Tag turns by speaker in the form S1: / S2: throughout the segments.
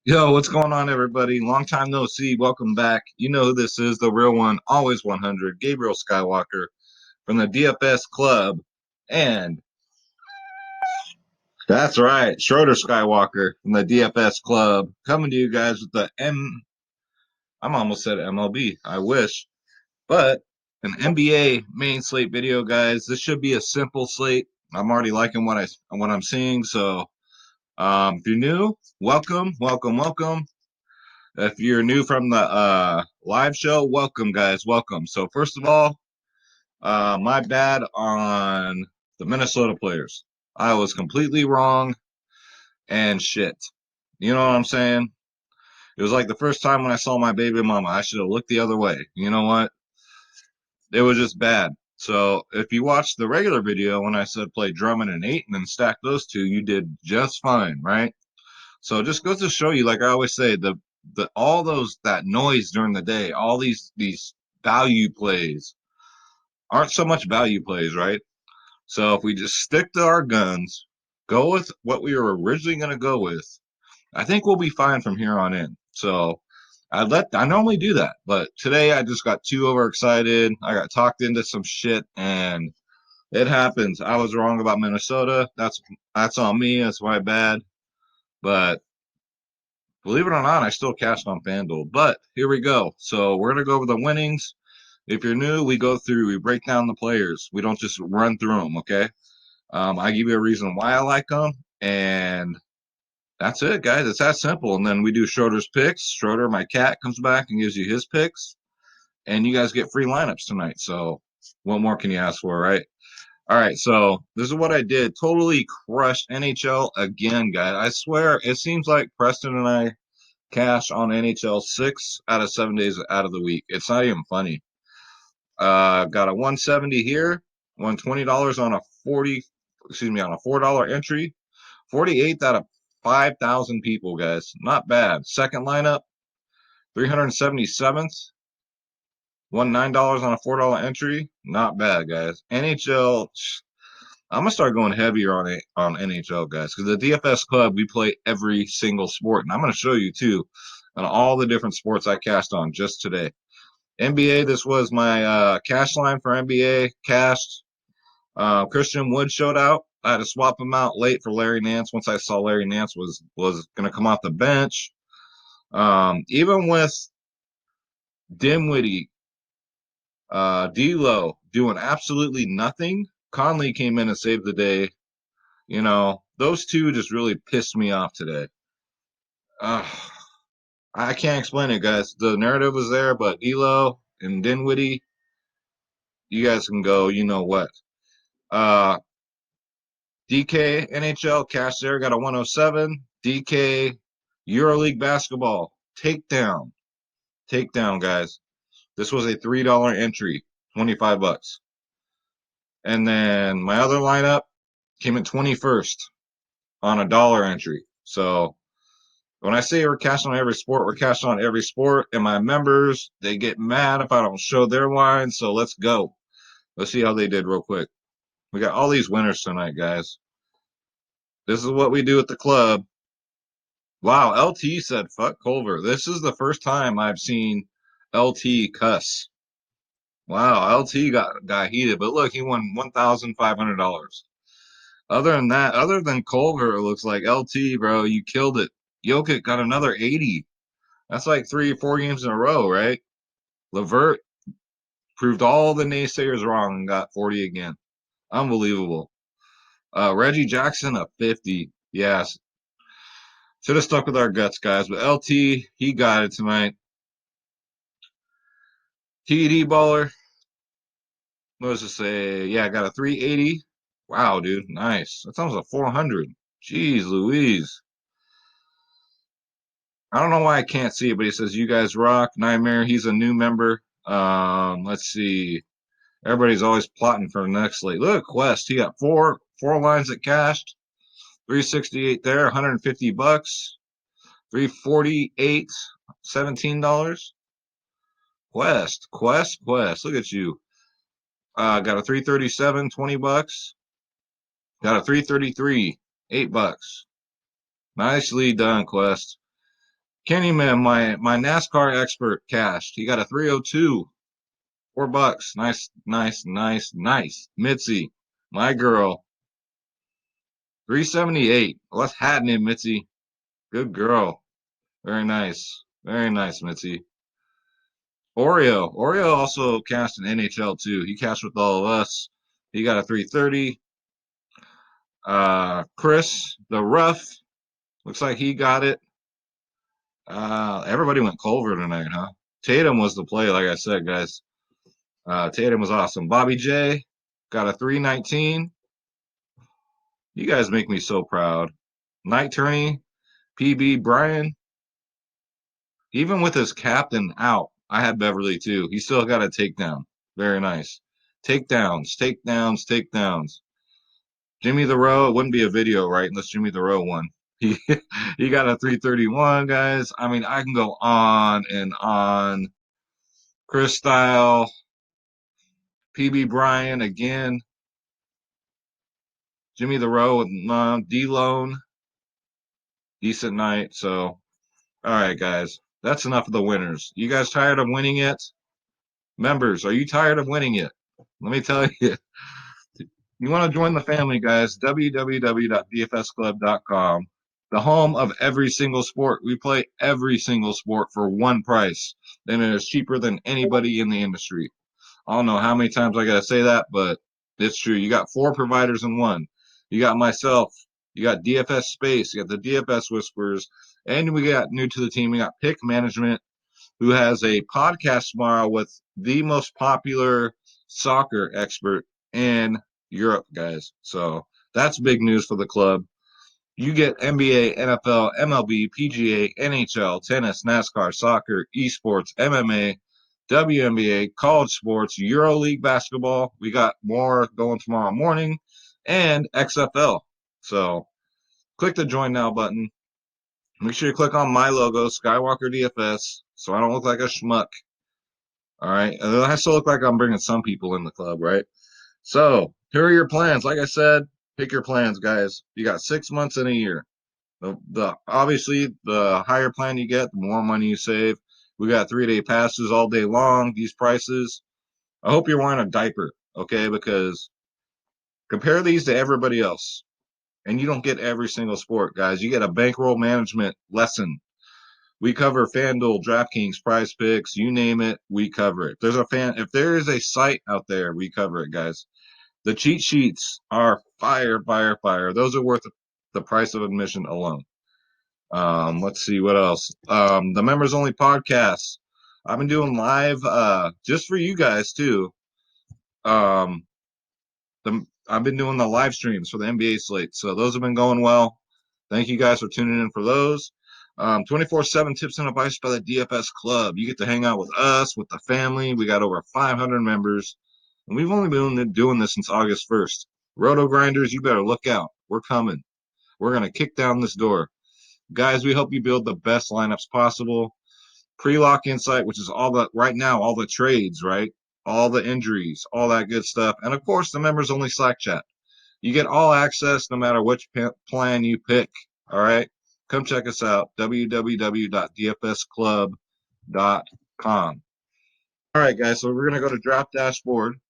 S1: Yo, what's going on, everybody? Long time no see. Welcome back. You know who this is, the real one, always 100, Gabriel Skywalker from the DFS Club. And that's right, Schroeder Skywalker from the DFS Club, coming to you guys with I'm almost said MLB. I wish, but an NBA main slate video, guys. This should be a simple slate. I'm already liking what I'm seeing. So, if you're new, welcome, welcome, welcome. If you're new from the live show, welcome, guys. Welcome. So, first of all, my bad on the Minnesota players. I was completely wrong and shit. You know what I'm saying? It was like the first time when I saw my baby mama. I should have looked the other way. You know what? It was just bad. So, if you watched the regular video when I said play Drummond and Ayton and stack those two, you did just fine, right? So it just goes to show you, like I always say, the all those that noise during the day, all these value plays aren't so much value plays, right? So if we just stick to our guns, go with what we were originally going to go with, I think we'll be fine from here on in. So I normally do that, but today I just got too overexcited. I got talked into some shit, and it happens. I was wrong about Minnesota. That's on me. That's my bad. But believe it or not, I still cashed on FanDuel. But here we go. So we're gonna go over the winnings. If you're new, we break down the players. We don't just run through them. Okay. I give you a reason why I like them, and that's it, guys. It's that simple. And then we do Schroeder's picks. Schroeder, my cat, comes back and gives you his picks, and you guys get free lineups tonight. So what more can you ask for, right? All right, so this is what I did. Totally crushed NHL again, guys. I swear, it seems like Preston and I cash on NHL 6 out of 7 days out of the week. It's not even funny. Got a 170 here, won $20 on a 40, excuse me, on a $4 entry. 48th out of 5,000 people, guys. Not bad. Second lineup, 377th, won $9 on a $4 entry. Not bad, guys. NHL. I'm gonna start going heavier on NHL, guys, because the DFS club we play every single sport, and I'm gonna show you too on all the different sports I cashed on just today. NBA, this was my cash line for NBA. Cashed. Christian Wood showed out. I had to swap him out late for Larry Nance once I saw Larry Nance was going to come off the bench. Even with Dimwitty, D'Lo doing absolutely nothing, Conley came in and saved the day. You know, those two just really pissed me off today. Uh, I can't explain it, guys. The narrative was there, but D'Lo and Dinwiddie, you guys can go. You know what? Uh, DK NHL cash there got a 107. DK EuroLeague basketball takedown, takedown, guys. This was a $3 entry, 25 bucks. And then my other lineup came in 21st on a dollar entry. So when I say we're cashing on every sport, we're cashing on every sport. And my members, they get mad if I don't show their lines. So let's go. Let's see how they did real quick. We got all these winners tonight, guys. This is what we do at the club. Wow, LT said fuck Culver. This is the first time I've seen LT cuss. Wow, LT got heated, but look, he won $1,500. Other than that, other than Culver, it looks like LT, bro, you killed it. Jokic got another 80. That's like 3 or 4 games in a row, right? Levert proved all the naysayers wrong and got 40 again. Unbelievable. Reggie Jackson a 50. Yes. Should have stuck with our guts, guys. But LT, he got it tonight. TD baller. What does it say? Yeah, I got a 380. Wow, dude. Nice. That's almost a 400. Jeez Louise. I don't know why I can't see it, but he says, you guys rock. Nightmare, he's a new member. Let's see. Everybody's always plotting for the next slate. Look, Quest, he got four lines that cashed. 368 there, 150 bucks. 348, $17. Quest. Look at you. Got a 337, 20 bucks. Got a 333, $8. Nicely done, Quest. Kenny man, my NASCAR expert cashed. He got a 302, $4. Nice, nice, nice, nice. Mitzi, my girl, 378. What's happening, Mitzi? Good girl. Very nice. Very nice, Mitzi. Oreo also cashed in NHL too. He cashed with all of us. He got a 330. Chris, the rough, looks like he got it. Everybody went Culver tonight, huh? Tatum was the play, like I said, guys. Tatum was awesome. Bobby J got a 319. You guys make me so proud. Night Tourney, PB Brian, even with his captain out, I had Beverly too. He still got a takedown. Very nice. Takedowns, takedowns, takedowns. Jimmy the Row, it wouldn't be a video, right? Unless Jimmy the Row won. He he got a 331, guys. I mean, I can go on and on. Chris Style, PB Bryan again. Jimmy the Row with D Lone. Decent night. So, all right, guys. That's enough of the winners. You guys tired of winning it? Members, are you tired of winning it? Let me tell you. You want to join the family, guys? www.dfsclub.com. The home of every single sport. We play every single sport for one price, and it is cheaper than anybody in the industry. I don't know how many times I got to say that, but it's true. You got four providers in one. You got myself. You got DFS Space. You got the DFS Whispers. And we got new to the team. We got Pick Management, who has a podcast tomorrow with the most popular soccer expert in Europe, guys. So that's big news for the club. You get NBA, NFL, MLB, PGA, NHL, tennis, NASCAR, soccer, esports, MMA, WNBA, college sports, EuroLeague basketball. We got more going tomorrow morning, and XFL. So click the join now button. Make sure you click on my logo, Skywalker DFS, so I don't look like a schmuck. All right. And then I still look like I'm bringing some people in the club, right? So here are your plans. Like I said, pick your plans, guys. You got 6 months in a year. The obviously the higher plan you get, the more money you save. We got 3-day passes all day long. These prices. I hope you're wearing a diaper, okay? Because compare these to everybody else, and you don't get every single sport, guys. You get a bankroll management lesson. We cover FanDuel, DraftKings, Prize Picks, you name it, we cover it. If there is a site out there, we cover it, guys. The cheat sheets are fire, fire, fire. Those are worth the price of admission alone. Let's see what else. The members only podcasts. I've been doing live just for you guys too. Um, I've been doing the live streams for the NBA slate, so those have been going well. Thank you guys for tuning in for those. 24/7 tips and advice by the DFS Club. You get to hang out with us, with the family. We got over 500 members, and we've only been doing this since August 1st. Roto grinders, you better look out. We're coming. We're gonna kick down this door. Guys, we help you build the best lineups possible. Pre-lock insight, which is all the right now, all the trades, right? All the injuries, all that good stuff. And of course, the members only Slack chat. You get all access no matter which plan you pick. All right. Come check us out. www.dfsclub.com. All right, guys. So we're going to go to Draft Dashboard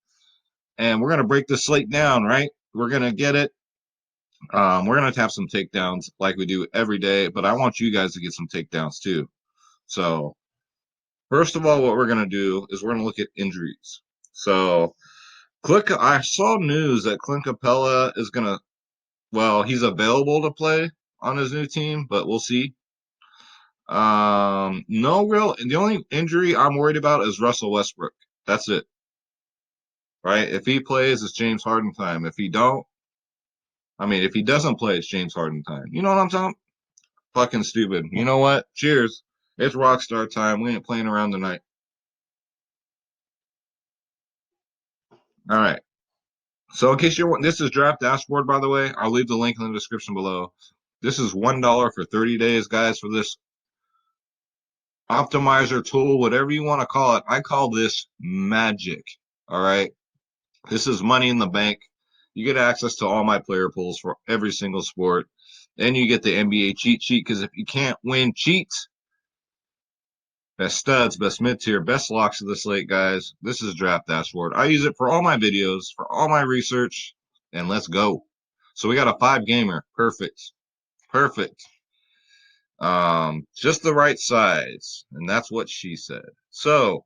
S1: and we're going to break the slate down, right? We're going to get it. We're going to have some takedowns like we do every day, but I want you guys to get some takedowns too. So first of all, what we're going to do is we're going to look at injuries. So I saw news that Clint Capella is going to, well, he's available to play on his new team, but we'll see. The only injury I'm worried about is Russell Westbrook. That's it. Right? If he plays, it's James Harden time. If he doesn't play, it's James Harden time. You know what I'm talking? Fucking stupid. You know what? Cheers. It's Rockstar time. We ain't playing around tonight. All right. So in case this is Draft Dashboard, by the way. I'll leave the link in the description below. This is $1 for 30 days, guys, for this optimizer tool, whatever you want to call it. I call this magic. All right. This is money in the bank. You get access to all my player pools for every single sport. Then you get the NBA cheat sheet because if you can't win, cheat. best studs, best mid-tier, best locks of the slate, guys. This is Draft Dashboard. I use it for all my videos, for all my research, and let's go. So we got a 5-gamer. Perfect. Perfect. Just the right size. And that's what she said. So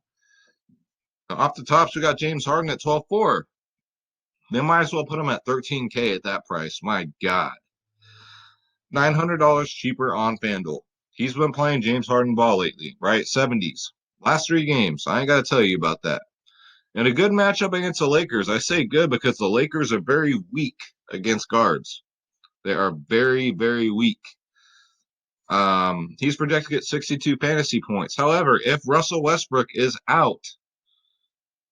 S1: off the tops, we got James Harden at 12.4. They might as well put him at 13K at that price. My God. $900 cheaper on FanDuel. He's been playing James Harden ball lately, right? 70s. Last 3 games. I ain't got to tell you about that. And a good matchup against the Lakers. I say good because the Lakers are very weak against guards. They are very, very weak. He's projected to get 62 fantasy points. However, if Russell Westbrook is out,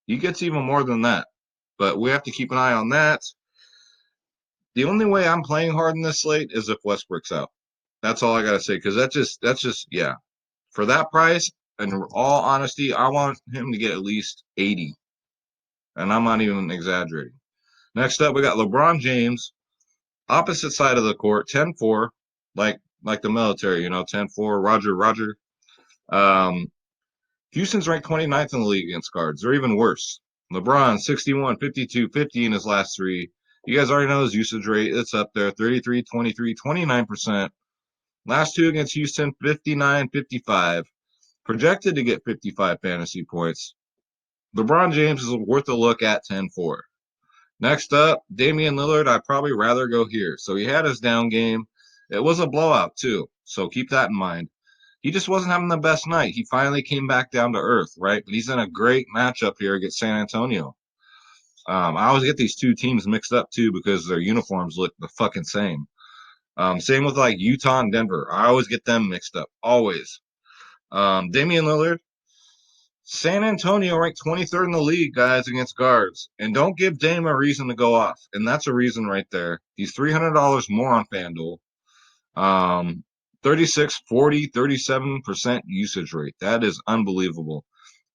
S1: he gets even more than that. But we have to keep an eye on that. The only way I'm playing hard in this slate is if Westbrook's out. That's all I gotta say. Because that's just yeah. For that price, in all honesty, I want him to get at least 80. And I'm not even exaggerating. Next up, we got LeBron James, opposite side of the court, 10-4, like the military, 10-4, Roger, Roger. Um, Houston's ranked 29th in the league against guards. They're even worse. LeBron, 61, 52, 50 in his last 3. You guys already know his usage rate. It's up there, 33, 23, 29%. Last 2 against Houston, 59, 55. Projected to get 55 fantasy points. LeBron James is worth a look at 10-4. Next up, Damian Lillard. I'd probably rather go here. So he had his down game. It was a blowout, too. So keep that in mind. He just wasn't having the best night. He finally came back down to earth, right? But he's in a great matchup here against San Antonio. I always get these 2 teams mixed up, too, because their uniforms look the fucking same. Same with like Utah and Denver. I always get them mixed up. Always. Damian Lillard. San Antonio ranked 23rd in the league, guys, against guards. And don't give Dame a reason to go off. And that's a reason right there. He's $300 more on FanDuel. 36, 40, 37% usage rate. That is unbelievable.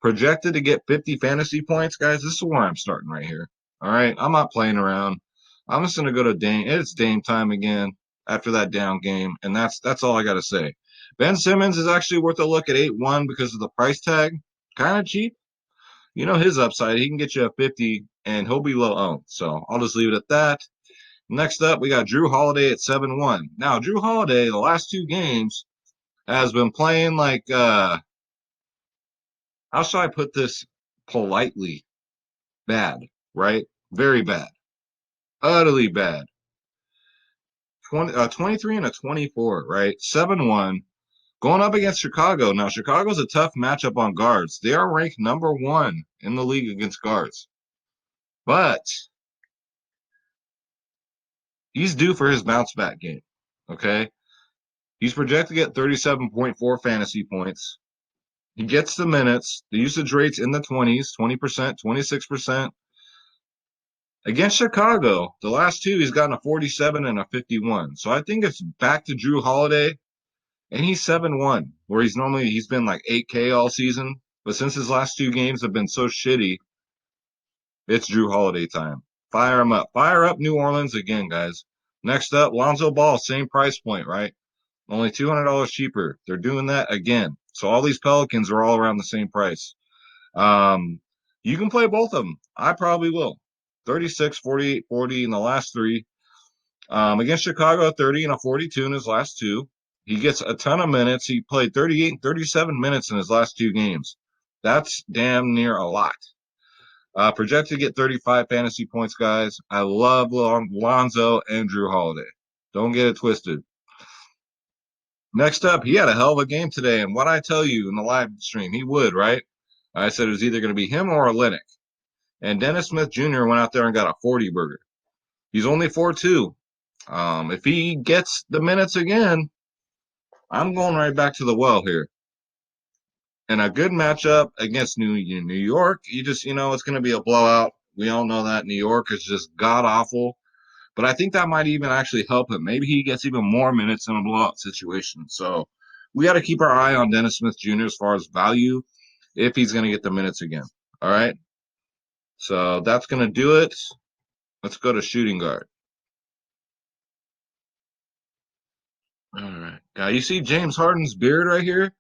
S1: Projected to get 50 fantasy points, guys. This is where I'm starting right here. All right. I'm not playing around. I'm just gonna go to Dame. It's Dame time again after that down game. And that's all I gotta say. Ben Simmons is actually worth a look at 8-1 because of the price tag. Kind of cheap. You know his upside. He can get you a 50 and he'll be low owned. So I'll just leave it at that. Next up, we got Drew Holiday at 7-1. Now, Drew Holiday, the last 2 games, has been playing like, how shall I put this politely? Bad, right? Very bad. Utterly bad. 23 and a 24, right? 7-1. Going up against Chicago. Now, Chicago's a tough matchup on guards. They are ranked number 1 in the league against guards. But he's due for his bounce back game, okay? He's projected to get 37.4 fantasy points. He gets the minutes. The usage rate's in the 20s, 20%, 26%. Against Chicago, the last 2, he's gotten a 47 and a 51. So I think it's back to Drew Holiday, and he's 7-1, where he's been like 8K all season. But since his last 2 games have been so shitty, it's Drew Holiday time. Fire him up. Fire up New Orleans again, guys. Next up, Lonzo Ball, same price point, right? Only $200 cheaper. They're doing that again. So all these Pelicans are all around the same price. You can play both of them. I probably will. 36, 48, 40 in the last 3. Against Chicago, 30 and a 42 in his last 2. He gets a ton of minutes. He played 38 and 37 minutes in his last 2 games. That's damn near a lot. Projected to get 35 fantasy points, guys. I love Lonzo and Drew Holiday. Don't get it twisted. Next up, he had a hell of a game today. And what I tell you in the live stream, he would, right? I said it was either going to be him or Olynyk. And Dennis Smith Jr. went out there and got a 40 burger. He's only 4-2. If he gets the minutes again, I'm going right back to the well here. And a good matchup against New York, it's going to be a blowout. We all know that New York is just god awful. But I think that might even actually help him. Maybe he gets even more minutes in a blowout situation. So we got to keep our eye on Dennis Smith Jr. as far as value if he's going to get the minutes again. All right. So that's going to do it. Let's go to shooting guard. All right. Now, you see James Harden's beard right here?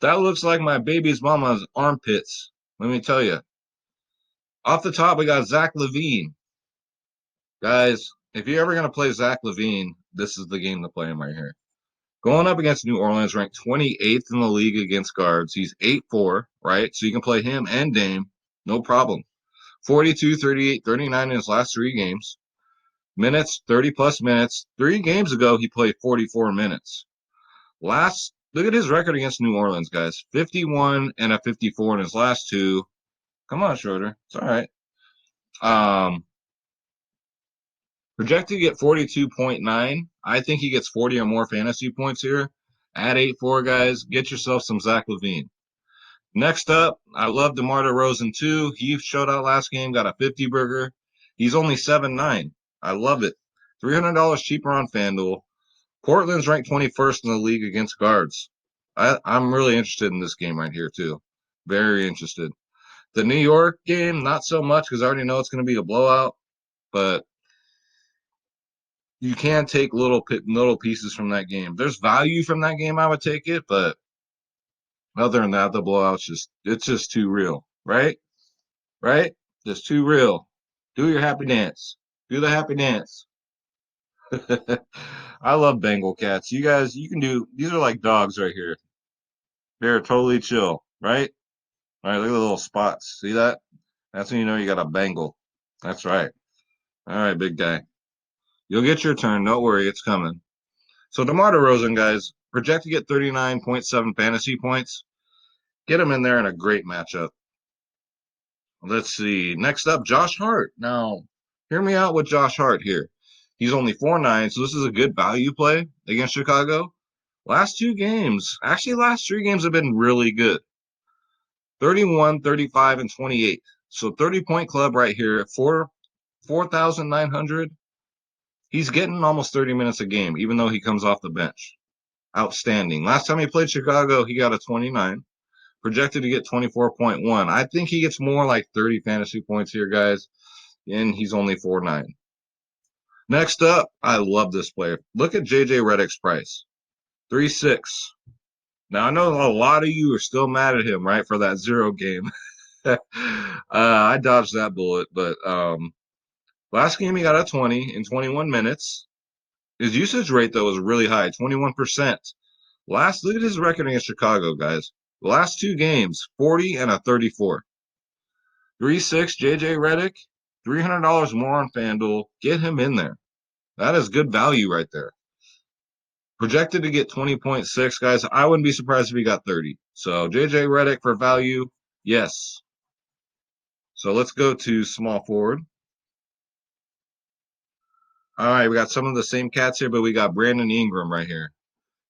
S1: That looks like my baby's mama's armpits. Let me tell you. Off the top, we got Zach LaVine. Guys, if you're ever going to play Zach LaVine, this is the game to play him right here. Going up against New Orleans, ranked 28th in the league against guards. He's 8'4", right? So you can play him and Dame, no problem. 42, 38, 39 in his last 3 games. Minutes, 30-plus minutes. 3 games ago, he played 44 minutes. Look at his record against New Orleans, guys. 51 and a 54 in his last 2. Come on, Schroeder. It's all right. Um, Projected to get 42.9. I think he gets 40 or more fantasy points here. At 8'4", guys, get yourself some Zach LaVine. Next up, I love DeMar DeRozan too. He showed out last game, got a 50 burger. He's only 7'9". I love it. $300 cheaper on FanDuel. Portland's ranked 21st in the league against guards. I'm really interested in this game right here too. Very interested. The New York game, not so much because I already know it's going to be a blowout, but you can take little pieces from that game. There's value from that game. I would take it, but other than that, the blowout's just too real, right? Right? Just too real. Do your happy dance. Do the happy dance. I love Bengal cats. You guys, you can do. These are like dogs right here. They're totally chill, right? All right, look at the little spots. See that? That's when you know you got a Bengal. That's right. All right, big guy. You'll get your turn. Don't worry, it's coming. So DeMar DeRozan, guys, projected to get 39.7 fantasy points. Get him in there in a great matchup. Let's see. Next up, Josh Hart. Now, hear me out with Josh Hart here. He's only 4'9", so this is a good value play against Chicago. Last 2 games, actually last 3 games have been really good. 31, 35, and 28. So 30-point club right here at 4,900. He's getting almost 30 minutes a game, even though he comes off the bench. Outstanding. Last time he played Chicago, he got a 29. Projected to get 24.1. I think he gets more like 30 fantasy points here, guys, and he's only 4'9". Next up, I love this player. Look at JJ Redick's price. 3'6". Now, I know a lot of you are still mad at him, right, for that 0 game. I dodged that bullet, but last game he got a 20 in 21 minutes. His usage rate, though, was really high, 21%. Look at his record against Chicago, guys. The last 2 games, 40 and a 34. 3'6", JJ Redick, $300 more on FanDuel. Get him in there. That is good value right there. Projected to get 20.6, guys. I wouldn't be surprised if he got 30. So JJ Redick for value, yes. So let's go to small forward. All right, we got some of the same cats here, but we got Brandon Ingram right here.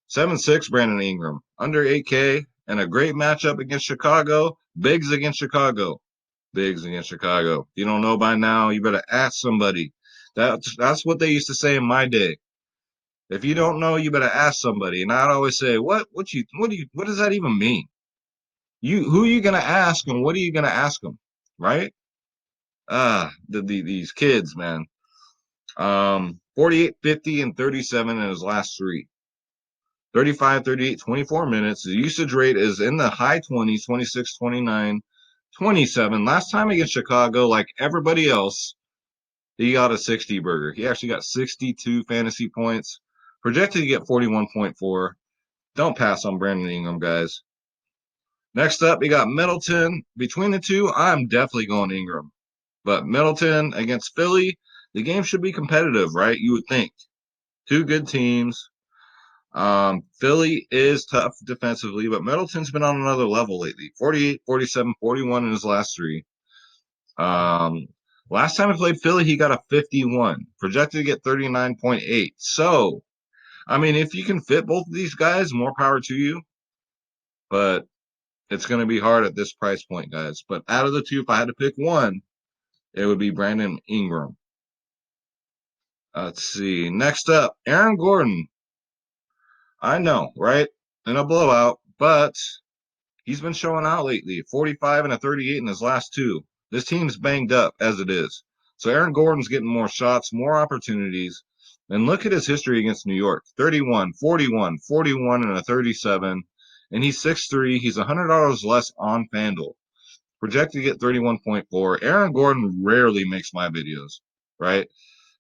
S1: 7'6", Brandon Ingram. Under 8K, and a great matchup against Chicago. Biggs against Chicago. Biggs against Chicago. If you don't know by now, you better ask somebody. That's what they used to say in my day. If you don't know, you better ask somebody. And I'd always say, what does that even mean? Who are you gonna ask and what are you gonna ask them? Right? These kids, man. 48, 50, and 37 in his last 3. 35, 38, 24 minutes. The usage rate is in the high 20s, 26, 29, 27. Last time against Chicago, like everybody else, he got a 60 burger. He actually got 62 fantasy points. Projected to get 41.4. Don't pass on Brandon Ingram, guys. Next up, we got Middleton. Between the two, I'm definitely going Ingram. But Middleton against Philly, the game should be competitive, right? You would think. 2 good teams. Philly is tough defensively, but Middleton's been on another level lately. 48, 47, 41 in his last 3. Last time he played Philly, he got a 51. Projected to get 39.8. So, I mean, if you can fit both of these guys, more power to you. But it's going to be hard at this price point, guys. But out of the 2, if I had to pick one, it would be Brandon Ingram. Let's see. Next up, Aaron Gordon. I know, right? In a blowout, but he's been showing out lately. 45 and a 38 in his last 2. This team's banged up as it is. So Aaron Gordon's getting more shots, more opportunities. And look at his history against New York. 31, 41, 41, and a 37. and he's 6'3". He's $100 less on FanDuel. Projected to get 31.4. Aaron Gordon rarely makes my videos, right?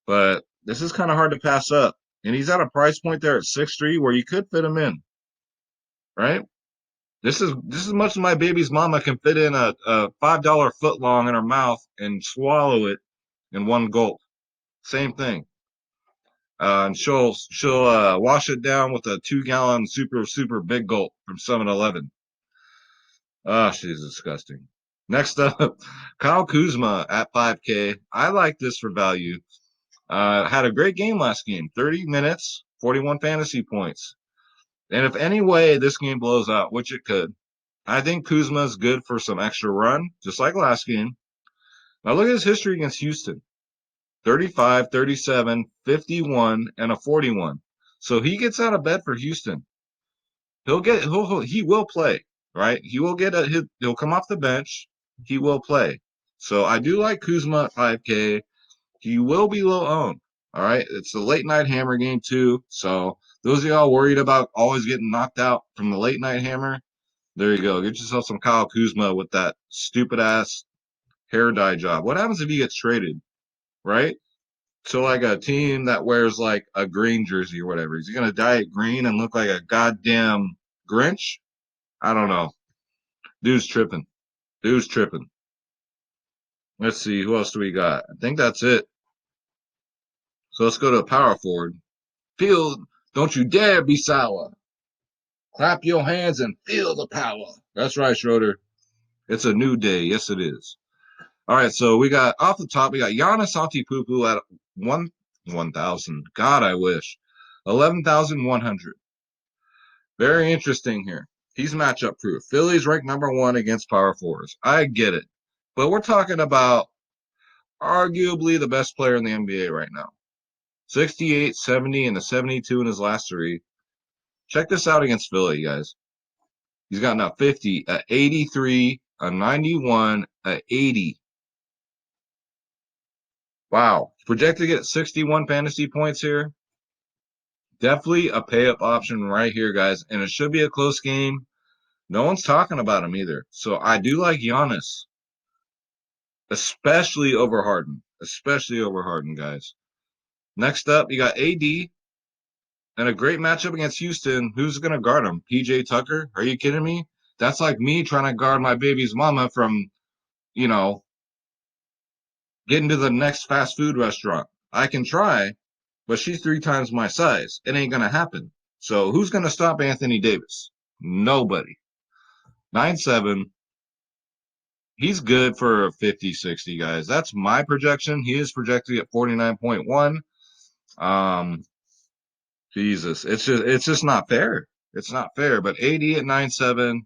S1: But this is kind of hard to pass up. And he's at a price point there at 6'3" where you could fit him in, right? This is much as my baby's mama can fit in a $5 foot long in her mouth and swallow it in one gulp. Same thing. And she'll wash it down with a 2-gallon super big gulp from 7-Eleven. Ah, she's disgusting. Next up, Kyle Kuzma at 5K. I like this for value. Had a great game last game. 30 minutes, 41 fantasy points. And if any way this game blows out, which it could, I think Kuzma is good for some extra run, just like last game. Now look at his history against Houston. 35, 37, 51, and a 41. So he gets out of bed for Houston. He will play, right? He'll come off the bench. He will play. So I do like Kuzma at 5K. He will be low owned. All right. It's the late night hammer game too. So those of y'all worried about always getting knocked out from the late night hammer, there you go. Get yourself some Kyle Kuzma with that stupid ass hair dye job. What happens if he gets traded, right? So like a team that wears like a green jersey or whatever, is he gonna dye it green and look like a goddamn Grinch? I don't know. Dude's tripping. Dude's tripping. Let's see, who else do we got? I think that's it. So let's go to power forward. Don't you dare be sour. Clap your hands and feel the power. That's right, Schroeder. It's a new day. Yes, it is. All right, so we got off the top, we got Giannis Antetokounmpo at 1,000. God, I wish. 11,100. Very interesting here. He's matchup proof. Philly's ranked #1 against power forwards. I get it. But we're talking about arguably the best player in the NBA right now. 68, 70, and a 72 in his last three. Check this out against Philly, guys. He's gotten a 50, a 83, a 91, a 80. Wow. Projected to get 61 fantasy points here. Definitely a pay-up option right here, guys. And it should be a close game. No one's talking about him either. So I do like Giannis, especially over Harden. Especially over Harden, guys. Next up, you got AD and a great matchup against Houston. Who's going to guard him? PJ Tucker? Are you kidding me? That's like me trying to guard my baby's mama from, you know, getting to the next fast food restaurant. I can try, but she's 3 times my size. It ain't going to happen. So who's going to stop Anthony Davis? Nobody. 9-7. He's good for 50, 60, guys. That's my projection. He is projected at 49.1. Jesus, it's just not fair. It's not fair. But AD at 9-7,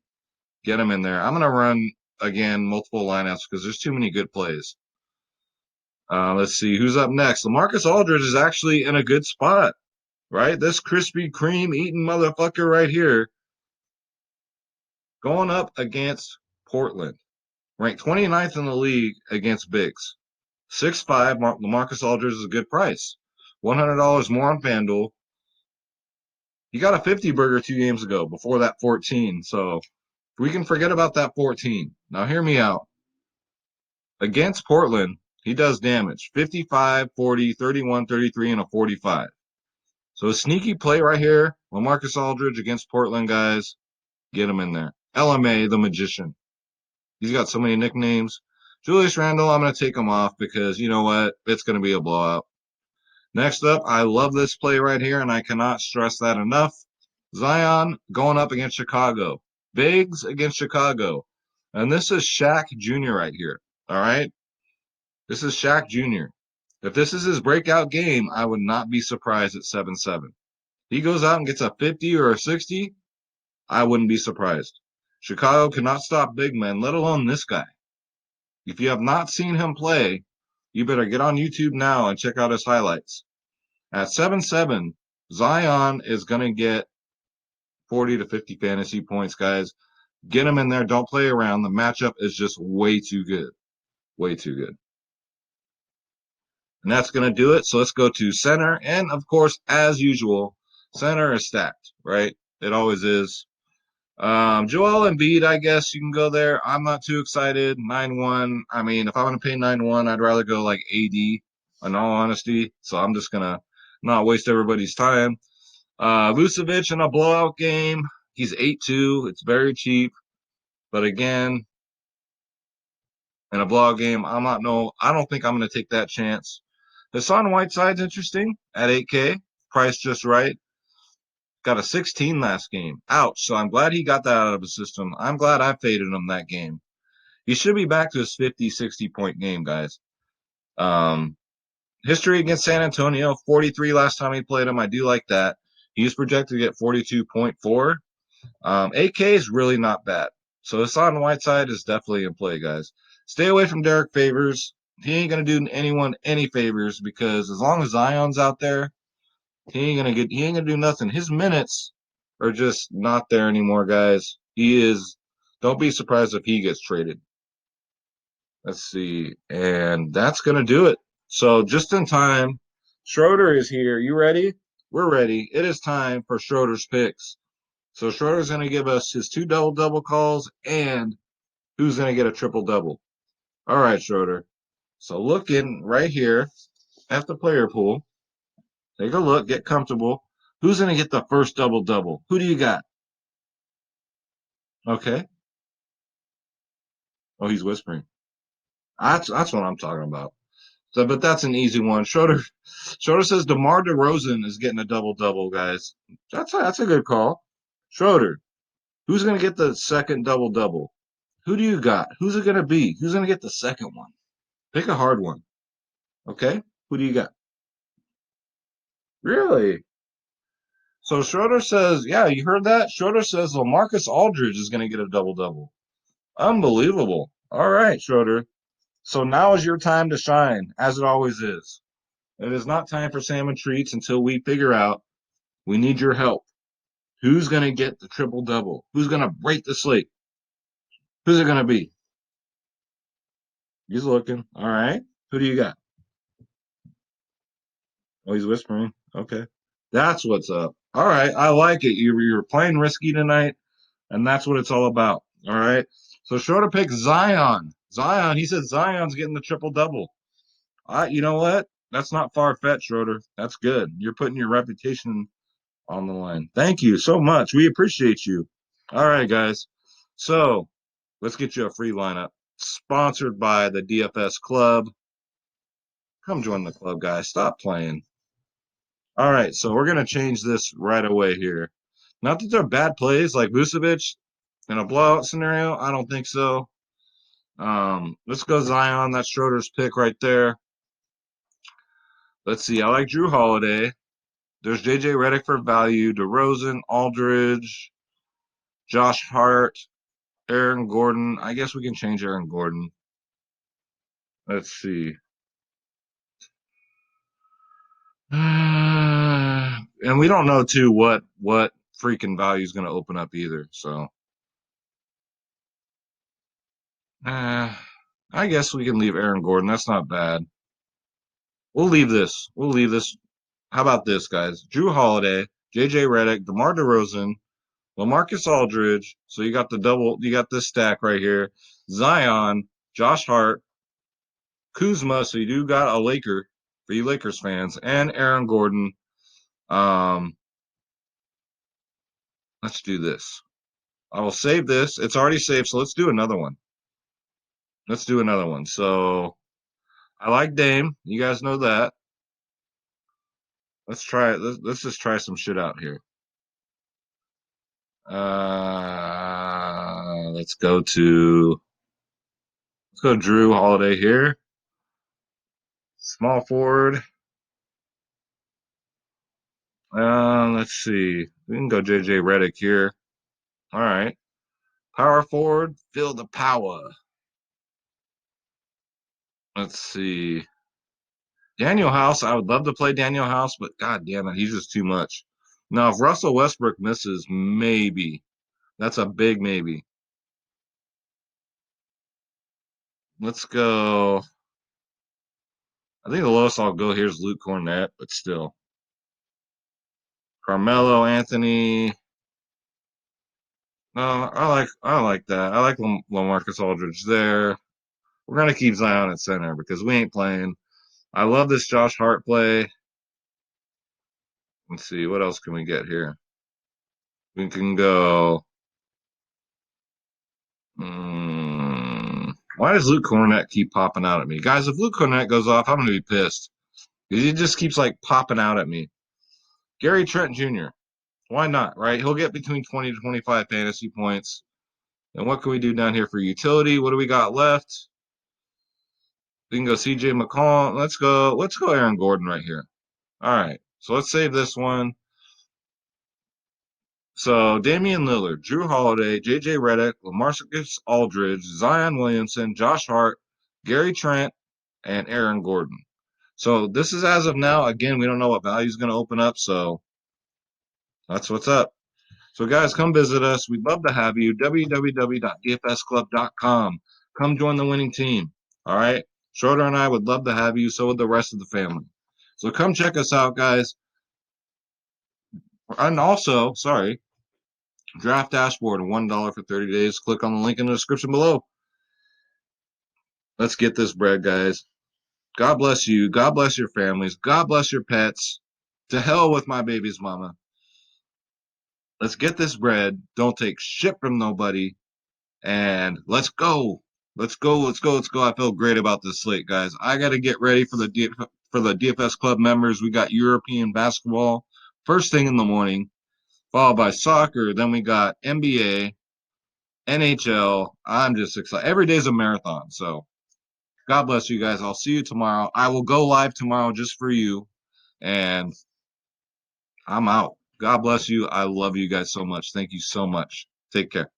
S1: get him in there. I'm gonna run again multiple lineups because there's too many good plays. Let's see who's up next. LaMarcus Aldridge is actually in a good spot, right? This Krispy Kreme eating motherfucker right here, going up against Portland, ranked 29th in the league against bigs. 6'5", LaMarcus Aldridge is a good price. $100 more on FanDuel. He got a 50 burger 2 games ago before that 14. So we can forget about that 14. Now hear me out. Against Portland, he does damage. 55, 40, 31, 33, and a 45. So a sneaky play right here. LaMarcus Aldridge against Portland, guys. Get him in there. LMA, the magician. He's got so many nicknames. Julius Randle, I'm going to take him off because you know what? It's going to be a blowout. Next up, I love this play right here, and I cannot stress that enough. Zion going up against Chicago. Bigs against Chicago. And this is Shaq Jr. right here. All right? This is Shaq Jr. If this is his breakout game, I would not be surprised at 7-7. He goes out and gets a 50 or a 60, I wouldn't be surprised. Chicago cannot stop big men, let alone this guy. If you have not seen him play, you better get on YouTube now and check out his highlights. At 7-7, Zion is going to get 40 to 50 fantasy points, guys. Get him in there. Don't play around. The matchup is just way too good. Way too good. And that's going to do it. So let's go to center. And, of course, as usual, center is stacked, right? It always is. Joel Embiid, I guess you can go there. I'm not too excited. 9-1. I mean, if I'm gonna pay 9-1, I'd rather go like AD, in all honesty. So I'm just gonna not waste everybody's time. Vucevic in a blowout game. He's 8-2. It's very cheap. But again, in a blowout game, I don't think I'm gonna take that chance. Hassan Whiteside's interesting at 8K. Price just right. Got a 16 last game. Ouch. So I'm glad he got that out of his system. I'm glad I faded him that game. He should be back to his 50, 60 point game, guys. Um, History against San Antonio, 43 last time he played him. I do like that. He's projected to get 42.4. 8K is really not bad. So Hassan Whiteside is definitely in play, guys. Stay away from Derek Favors. He ain't gonna do anyone any favors because as long as Zion's out there, he ain't gonna do nothing. His minutes are just not there anymore, guys. He is don't be surprised if he gets traded. Let's see. And that's gonna do it. So just in time, Schroeder is here. You ready? We're ready. It is time for Schroeder's picks. So Schroeder's gonna give us his two double calls and who's gonna get a triple double. All right, Schroeder. So looking right here at the player pool. Take a look, get comfortable. Who's going to get the first double double? Who do you got? Okay. Oh, he's whispering. That's what I'm talking about. So, but that's an easy one. Schroeder says DeMar DeRozan is getting a double double, guys. That's a good call. Schroeder, who's going to get the second double double? Who do you got? Who's it going to be? Who's going to get the second one? Pick a hard one. Okay. Who do you got? Really? So Schroeder says, yeah, you heard that? Schroeder says LaMarcus Aldridge is going to get a double double. Unbelievable. All right, Schroeder. So now is your time to shine, as it always is. It is not time for salmon treats until we figure out we need your help. Who's going to get the triple double? Who's going to break the slate? Who's it going to be? He's looking. All right. Who do you got? Oh, he's whispering. Okay. That's what's up. All right. I like it. You're playing risky tonight, and that's what it's all about. All right. So Schroeder picks Zion. Zion, he said Zion's getting the triple double. You know what? That's not far fetched, Schroeder. That's good. You're putting your reputation on the line. Thank you so much. We appreciate you. All right, guys. So let's get you a free lineup. Sponsored by the DFS Club. Come join the club, guys. Stop playing. All right, so we're gonna change this right away here. Not that they're bad plays like Vucevic in a blowout scenario. I don't think so. Let's go Zion. That's Schroeder's pick right there. Let's see. I like Drew Holiday. There's JJ Redick for value, DeRozan, Aldridge, Josh Hart, Aaron Gordon. I guess we can change Aaron Gordon. Let's see. And we don't know too what freaking value is going to open up either. So, I guess we can leave Aaron Gordon. That's not bad. We'll leave this. We'll leave this. How about this, guys? Drew Holiday, JJ Redick, DeMar DeRozan, LaMarcus Aldridge. So you got the double. You got this stack right here. Zion, Josh Hart, Kuzma. So you do got a Laker for you Lakers fans, and Aaron Gordon. Um, let's do this. I will save this. It's already saved, so let's do another one. Let's do another one. So I like Dame. You guys know that. Let's try it. Let's just try some shit out here. Let's go Drew Holiday here. Small forward. Let's see. We can go JJ Redick here. All right. Power forward. Feel the power. Let's see. Daniel House. I would love to play Daniel House, but god damn it, he's just too much. Now, if Russell Westbrook misses, maybe. That's a big maybe. Let's go. I think the lowest I'll go here is Luke Cornett, but still. Carmelo Anthony. No, I like that. I like LaMarcus Aldridge there. We're gonna keep Zion at center because we ain't playing. I love this Josh Hart play. Let's see, what else can we get here? We can go. Why does Luke Cornett keep popping out at me? Guys, if Luke Cornett goes off, I'm going to be pissed. He just keeps like popping out at me. Gary Trent Jr. Why not, right? He'll get between 20 to 25 fantasy points. And what can we do down here for utility? What do we got left? We can go CJ McCollum. Let's go Aaron Gordon right here. All right. So let's save this one. So Damian Lillard, Drew Holiday, JJ Redick, LaMarcus Aldridge, Zion Williamson, Josh Hart, Gary Trent, and Aaron Gordon. So this is as of now. Again, we don't know what value is going to open up. So that's what's up. So guys, come visit us. We'd love to have you. www.dfsclub.com. Come join the winning team. All right. Schroeder and I would love to have you. So would the rest of the family. So come check us out, guys. And also, sorry, draft dashboard $1 for 30 days. Click on the link in the description below. Let's get this bread, guys. God bless you. God bless your families. God bless your pets. To hell with my baby's mama. Let's get this bread. Don't take shit from nobody. And let's go. Let's go. Let's go. Let's go. I feel great about this slate, guys. I got to get ready for the DFS club members. We got European basketball first thing in the morning, followed by soccer. Then we got NBA, NHL. I'm just excited. Every day's a marathon. So God bless you guys. I'll see you tomorrow. I will go live tomorrow just for you. And I'm out. God bless you. I love you guys so much. Thank you so much. Take care.